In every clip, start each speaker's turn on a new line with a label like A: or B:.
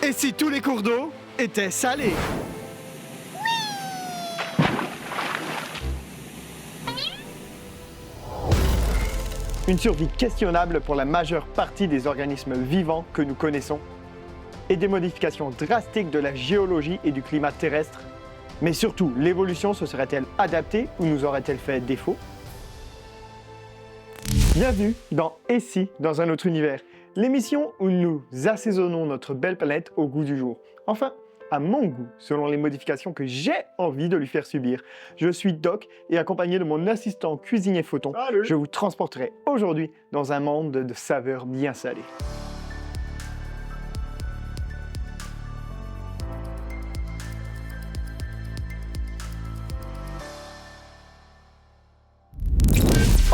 A: Et si tous les cours d'eau étaient salés? Une survie questionnable pour la majeure partie des organismes vivants que nous connaissons, et des modifications drastiques de la géologie et du climat terrestre. Mais surtout, l'évolution se serait-elle adaptée ou nous aurait-elle fait défaut? Bienvenue dans Et si, dans un autre univers, l'émission où nous assaisonnons notre belle planète au goût du jour. Enfin, à mon goût, selon les modifications que j'ai envie de lui faire subir. Je suis Doc et accompagné de mon assistant cuisinier Photon, je vous transporterai aujourd'hui dans un monde de saveurs bien salées.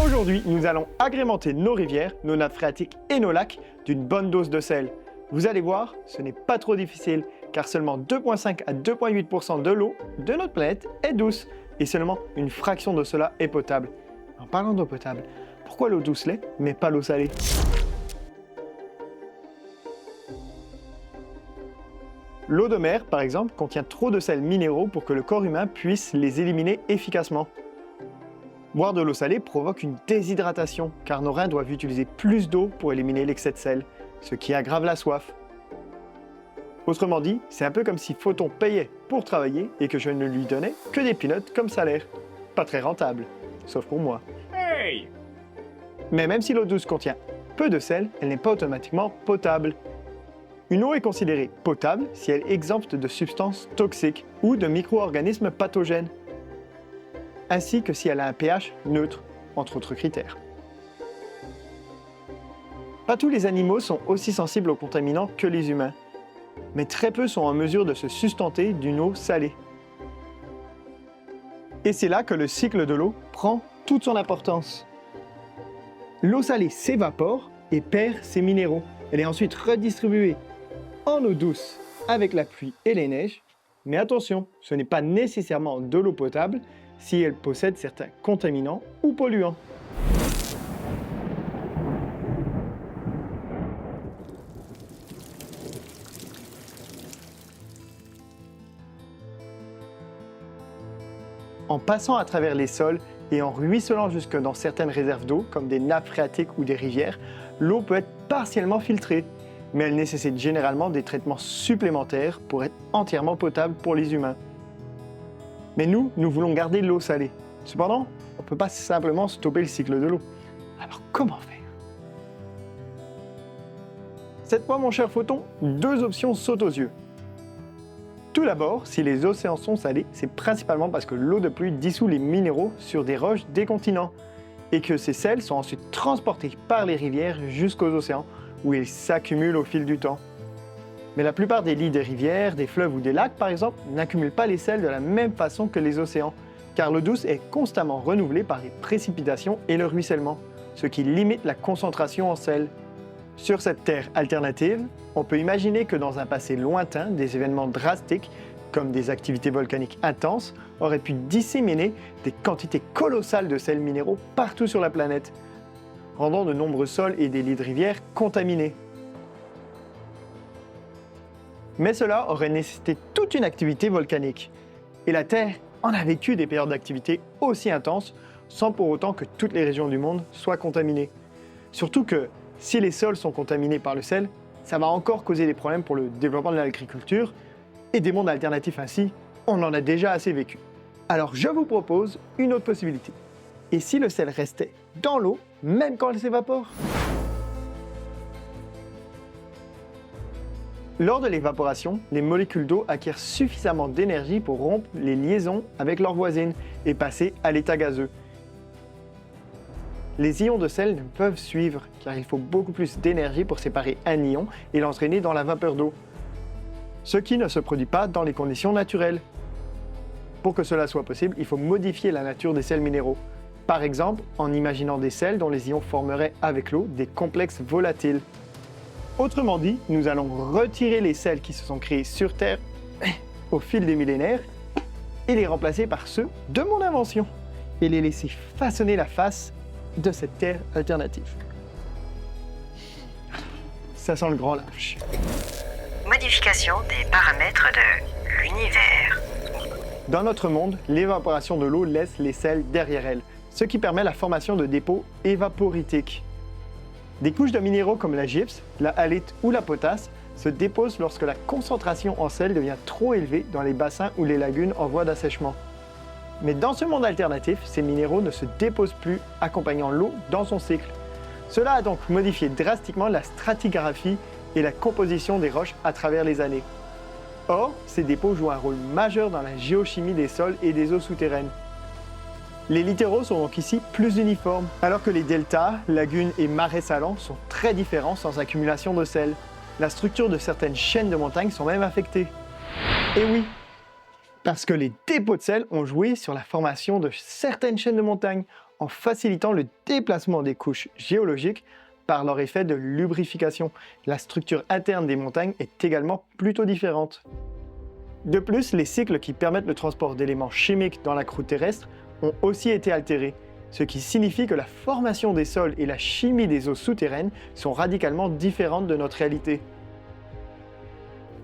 A: Aujourd'hui, nous allons agrémenter nos rivières, nos nappes phréatiques et nos lacs d'une bonne dose de sel. Vous allez voir, ce n'est pas trop difficile, car seulement 2,5 à 2,8% de l'eau de notre planète est douce, et seulement une fraction de cela est potable. En parlant d'eau potable, pourquoi l'eau douce l'est, mais pas l'eau salée? L'eau de mer, par exemple, contient trop de sels minéraux pour que le corps humain puisse les éliminer efficacement. Boire de l'eau salée provoque une déshydratation, car nos reins doivent utiliser plus d'eau pour éliminer l'excès de sel, ce qui aggrave la soif. Autrement dit, c'est un peu comme si Photon payait pour travailler et que je ne lui donnais que des peanuts comme salaire. Pas très rentable, sauf pour moi.
B: Hey!
A: Mais même si l'eau douce contient peu de sel, elle n'est pas automatiquement potable. Une eau est considérée potable si elle est exempte de substances toxiques ou de micro-organismes pathogènes, ainsi que si elle a un pH neutre, entre autres critères. Pas tous les animaux sont aussi sensibles aux contaminants que les humains, mais très peu sont en mesure de se sustenter d'une eau salée. Et c'est là que le cycle de l'eau prend toute son importance. L'eau salée s'évapore et perd ses minéraux. Elle est ensuite redistribuée en eau douce avec la pluie et les neiges, mais attention, ce n'est pas nécessairement de l'eau potable si elle possède certains contaminants ou polluants. En passant à travers les sols et en ruisselant jusque dans certaines réserves d'eau, comme des nappes phréatiques ou des rivières, l'eau peut être partiellement filtrée, mais elle nécessite généralement des traitements supplémentaires pour être entièrement potable pour les humains. Mais nous voulons garder l'eau salée. Cependant, on ne peut pas simplement stopper le cycle de l'eau. Alors comment faire? Cette fois, mon cher Photon, deux options sautent aux yeux. Tout d'abord, si les océans sont salés, c'est principalement parce que l'eau de pluie dissout les minéraux sur des roches des continents et que ces sels sont ensuite transportés par les rivières jusqu'aux océans où ils s'accumulent au fil du temps. Mais la plupart des lits des rivières, des fleuves ou des lacs, par exemple, n'accumulent pas les sels de la même façon que les océans, car l'eau douce est constamment renouvelée par les précipitations et le ruissellement, ce qui limite la concentration en sel. Sur cette terre alternative, on peut imaginer que dans un passé lointain, des événements drastiques, comme des activités volcaniques intenses, auraient pu disséminer des quantités colossales de sels minéraux partout sur la planète, rendant de nombreux sols et des lits de rivières contaminés. Mais cela aurait nécessité toute une activité volcanique. Et la Terre en a vécu des périodes d'activité aussi intenses, sans pour autant que toutes les régions du monde soient contaminées. Surtout que, si les sols sont contaminés par le sel, ça va encore causer des problèmes pour le développement de l'agriculture et des mondes alternatifs ainsi, on en a déjà assez vécu. Alors je vous propose une autre possibilité. Et si le sel restait dans l'eau, même quand elle s'évapore? Lors de l'évaporation, les molécules d'eau acquièrent suffisamment d'énergie pour rompre les liaisons avec leurs voisines et passer à l'état gazeux. Les ions de sel ne peuvent suivre, car il faut beaucoup plus d'énergie pour séparer un ion et l'entraîner dans la vapeur d'eau, ce qui ne se produit pas dans les conditions naturelles. Pour que cela soit possible, il faut modifier la nature des sels minéraux. Par exemple, en imaginant des sels dont les ions formeraient avec l'eau des complexes volatiles. Autrement dit, nous allons retirer les sels qui se sont créés sur Terre au fil des millénaires et les remplacer par ceux de mon invention et les laisser façonner la face de cette Terre alternative. Ça sent le grand lâche.
B: Modification des paramètres de l'univers.
A: Dans notre monde, l'évaporation de l'eau laisse les sels derrière elle, ce qui permet la formation de dépôts évaporitiques. Des couches de minéraux comme la gypse, la halite ou la potasse se déposent lorsque la concentration en sel devient trop élevée dans les bassins ou les lagunes en voie d'assèchement. Mais dans ce monde alternatif, ces minéraux ne se déposent plus, accompagnant l'eau dans son cycle. Cela a donc modifié drastiquement la stratigraphie et la composition des roches à travers les années. Or, ces dépôts jouent un rôle majeur dans la géochimie des sols et des eaux souterraines. Les littoraux sont donc ici plus uniformes, alors que les deltas, lagunes et marais salants sont très différents sans accumulation de sel. La structure de certaines chaînes de montagnes sont même affectées. Et oui, parce que les dépôts de sel ont joué sur la formation de certaines chaînes de montagnes en facilitant le déplacement des couches géologiques par leur effet de lubrification. La structure interne des montagnes est également plutôt différente. De plus, les cycles qui permettent le transport d'éléments chimiques dans la croûte terrestre ont aussi été altérés, ce qui signifie que la formation des sols et la chimie des eaux souterraines sont radicalement différentes de notre réalité.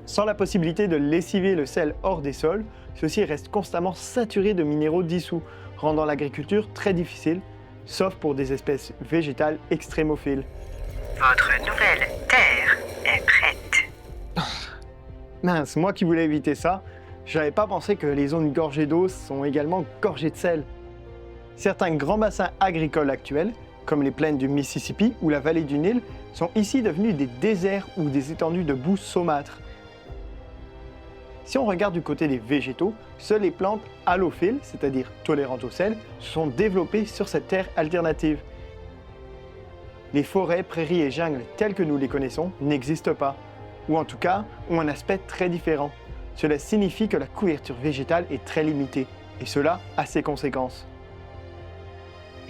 A: Sans la possibilité de lessiver le sel hors des sols, ceux-ci restent constamment saturés de minéraux dissous, rendant l'agriculture très difficile, sauf pour des espèces végétales extrémophiles.
B: Votre nouvelle terre est prête.
A: Mince, moi qui voulais éviter ça, j'avais pas pensé que les zones gorgées d'eau sont également gorgées de sel. Certains grands bassins agricoles actuels, comme les plaines du Mississippi ou la vallée du Nil, sont ici devenus des déserts ou des étendues de boue saumâtre. Si on regarde du côté des végétaux, seules les plantes halophiles, c'est-à-dire tolérantes au sel, se sont développées sur cette terre alternative. Les forêts, prairies et jungles telles que nous les connaissons n'existent pas, ou en tout cas ont un aspect très différent. Cela signifie que la couverture végétale est très limitée, et cela a ses conséquences.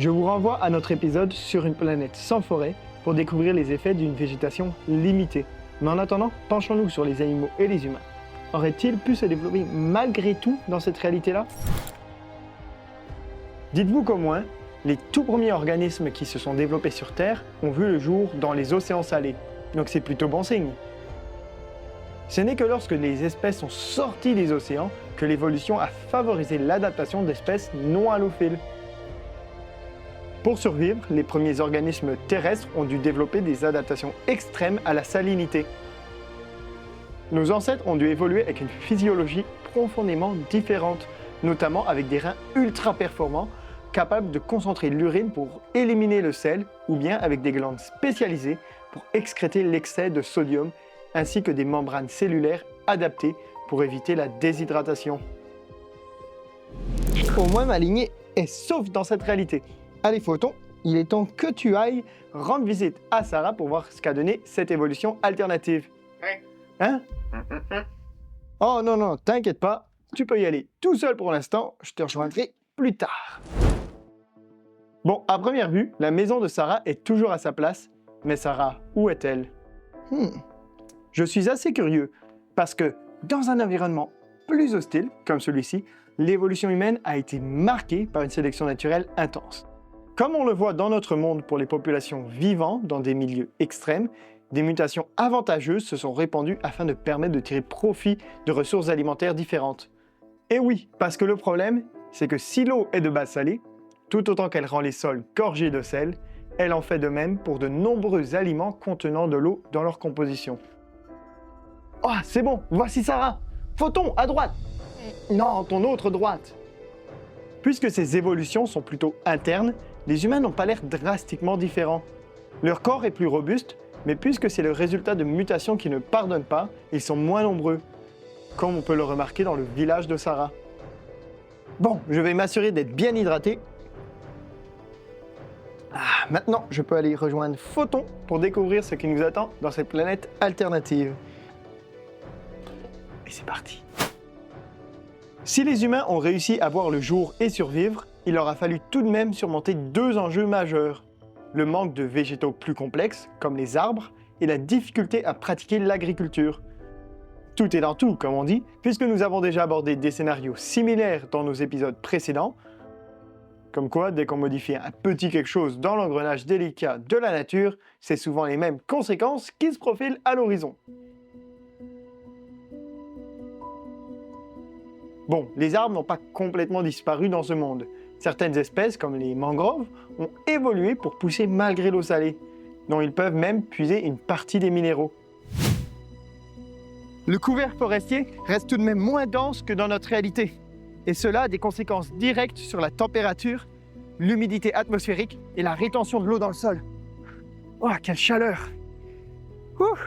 A: Je vous renvoie à notre épisode sur une planète sans forêt pour découvrir les effets d'une végétation limitée. Mais en attendant, penchons-nous sur les animaux et les humains. Aurait-il pu se développer malgré tout dans cette réalité-là? Dites-vous qu'au moins, les tout premiers organismes qui se sont développés sur Terre ont vu le jour dans les océans salés, donc c'est plutôt bon signe. Ce n'est que lorsque les espèces sont sorties des océans que l'évolution a favorisé l'adaptation d'espèces non halophiles. Pour survivre, les premiers organismes terrestres ont dû développer des adaptations extrêmes à la salinité. Nos ancêtres ont dû évoluer avec une physiologie profondément différente, notamment avec des reins ultra performants, capables de concentrer l'urine pour éliminer le sel, ou bien avec des glandes spécialisées pour excréter l'excès de sodium, ainsi que des membranes cellulaires adaptées pour éviter la déshydratation. Au moins ma lignée est sauve dans cette réalité. Allez Photon, il est temps que tu ailles rendre visite à Sarah pour voir ce qu'a donné cette évolution alternative. Hein? Oh non, non, t'inquiète pas, tu peux y aller tout seul pour l'instant, je te rejoindrai plus tard. Bon, à première vue, la maison de Sarah est toujours à sa place, mais Sarah, où est-elle? Je suis assez curieux, parce que dans un environnement plus hostile, comme celui-ci, l'évolution humaine a été marquée par une sélection naturelle intense. Comme on le voit dans notre monde pour les populations vivant dans des milieux extrêmes, des mutations avantageuses se sont répandues afin de permettre de tirer profit de ressources alimentaires différentes. Et oui, parce que le problème, c'est que si l'eau est de base salée, tout autant qu'elle rend les sols gorgés de sel, elle en fait de même pour de nombreux aliments contenant de l'eau dans leur composition. Oh, c'est bon, voici Sarah! Photon, à droite! Non, ton autre droite! Puisque ces évolutions sont plutôt internes, les humains n'ont pas l'air drastiquement différents. Leur corps est plus robuste, mais puisque c'est le résultat de mutations qui ne pardonnent pas, ils sont moins nombreux, comme on peut le remarquer dans le village de Sarah. Bon, je vais m'assurer d'être bien hydraté. Maintenant, je peux aller rejoindre Photon pour découvrir ce qui nous attend dans cette planète alternative. Et c'est parti. Si les humains ont réussi à voir le jour et survivre, il leur a fallu tout de même surmonter deux enjeux majeurs. Le manque de végétaux plus complexes, comme les arbres, et la difficulté à pratiquer l'agriculture. Tout est dans tout, comme on dit, puisque nous avons déjà abordé des scénarios similaires dans nos épisodes précédents, comme quoi, dès qu'on modifie un petit quelque chose dans l'engrenage délicat de la nature, c'est souvent les mêmes conséquences qui se profilent à l'horizon. Bon, les arbres n'ont pas complètement disparu dans ce monde. Certaines espèces, comme les mangroves, ont évolué pour pousser malgré l'eau salée, dont ils peuvent même puiser une partie des minéraux. Le couvert forestier reste tout de même moins dense que dans notre réalité. Et cela a des conséquences directes sur la température, l'humidité atmosphérique et la rétention de l'eau dans le sol. Oh, quelle chaleur! Ouh.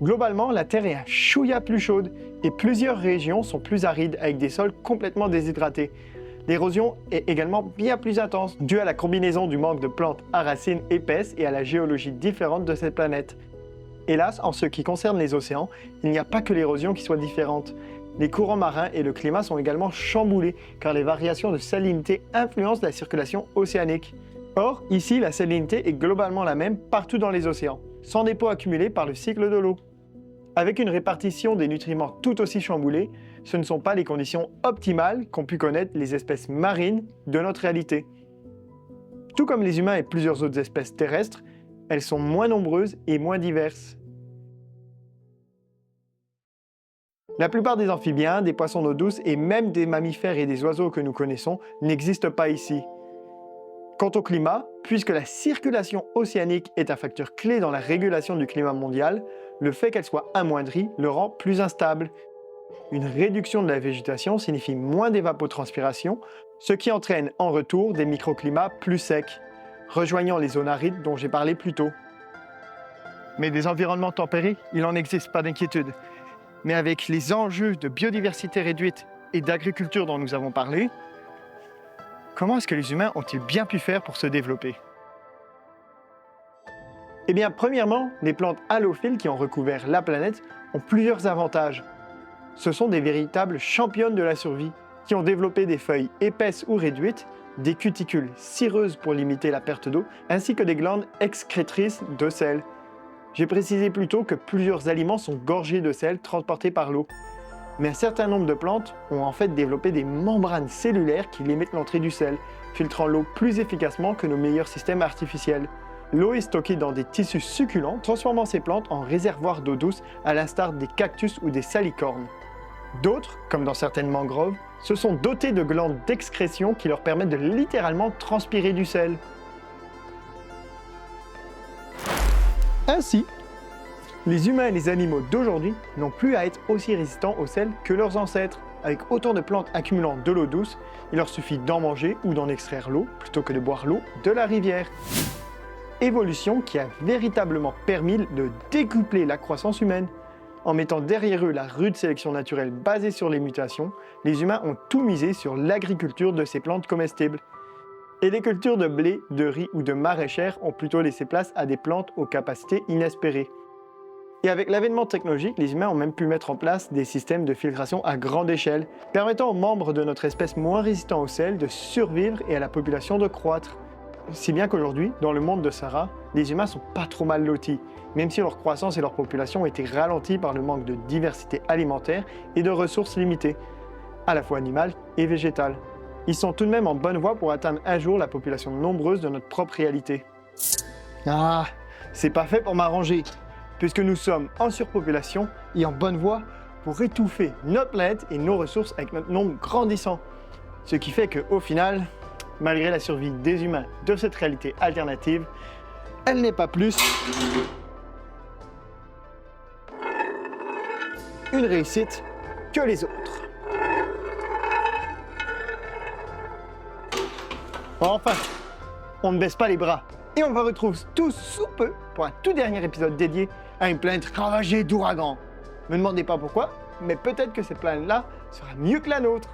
A: Globalement, la Terre est un chouïa plus chaude et plusieurs régions sont plus arides avec des sols complètement déshydratés. L'érosion est également bien plus intense, due à la combinaison du manque de plantes à racines épaisses et à la géologie différente de cette planète. Hélas, en ce qui concerne les océans, il n'y a pas que l'érosion qui soit différente. Les courants marins et le climat sont également chamboulés, car les variations de salinité influencent la circulation océanique. Or, ici, la salinité est globalement la même partout dans les océans, sans dépôt accumulé par le cycle de l'eau. Avec une répartition des nutriments tout aussi chamboulée, ce ne sont pas les conditions optimales qu'ont pu connaître les espèces marines de notre réalité. Tout comme les humains et plusieurs autres espèces terrestres, elles sont moins nombreuses et moins diverses. La plupart des amphibiens, des poissons d'eau douce et même des mammifères et des oiseaux que nous connaissons n'existent pas ici. Quant au climat, puisque la circulation océanique est un facteur clé dans la régulation du climat mondial, le fait qu'elle soit amoindrie le rend plus instable. Une réduction de la végétation signifie moins d'évapotranspiration, ce qui entraîne en retour des microclimats plus secs, rejoignant les zones arides dont j'ai parlé plus tôt. Mais des environnements tempérés, il en existe, pas d'inquiétude. Mais avec les enjeux de biodiversité réduite et d'agriculture dont nous avons parlé, comment est-ce que les humains ont-ils bien pu faire pour se développer? Eh bien, premièrement, les plantes halophiles qui ont recouvert la planète ont plusieurs avantages. Ce sont des véritables championnes de la survie, qui ont développé des feuilles épaisses ou réduites, des cuticules cireuses pour limiter la perte d'eau, ainsi que des glandes excrétrices de sel. J'ai précisé plus tôt que plusieurs aliments sont gorgés de sel transportés par l'eau. Mais un certain nombre de plantes ont en fait développé des membranes cellulaires qui limitent l'entrée du sel, filtrant l'eau plus efficacement que nos meilleurs systèmes artificiels. L'eau est stockée dans des tissus succulents, transformant ces plantes en réservoirs d'eau douce à l'instar des cactus ou des salicornes. D'autres, comme dans certaines mangroves, se sont dotés de glandes d'excrétion qui leur permettent de littéralement transpirer du sel. Ainsi, les humains et les animaux d'aujourd'hui n'ont plus à être aussi résistants au sel que leurs ancêtres. Avec autant de plantes accumulant de l'eau douce, il leur suffit d'en manger ou d'en extraire l'eau plutôt que de boire l'eau de la rivière. Évolution qui a véritablement permis de décupler la croissance humaine. En mettant derrière eux la rude sélection naturelle basée sur les mutations, les humains ont tout misé sur l'agriculture de ces plantes comestibles. Et les cultures de blé, de riz ou de maraîchères ont plutôt laissé place à des plantes aux capacités inespérées. Et avec l'avènement technologique, les humains ont même pu mettre en place des systèmes de filtration à grande échelle, permettant aux membres de notre espèce moins résistants au sel de survivre et à la population de croître. Si bien qu'aujourd'hui, dans le monde de Sarah, les humains sont pas trop mal lotis, même si leur croissance et leur population ont été ralenties par le manque de diversité alimentaire et de ressources limitées, à la fois animales et végétales. Ils sont tout de même en bonne voie pour atteindre un jour la population nombreuse de notre propre réalité. Ah, c'est pas fait pour m'arranger, puisque nous sommes en surpopulation et en bonne voie pour étouffer notre planète et nos ressources avec notre nombre grandissant. Ce qui fait qu'au final, malgré la survie des humains de cette réalité alternative, elle n'est pas plus une réussite que les autres. Enfin, on ne baisse pas les bras et on va retrouver tous sous peu pour un tout dernier épisode dédié à une planète ravagée d'ouragans. Ne me demandez pas pourquoi, mais peut-être que cette planète-là sera mieux que la nôtre.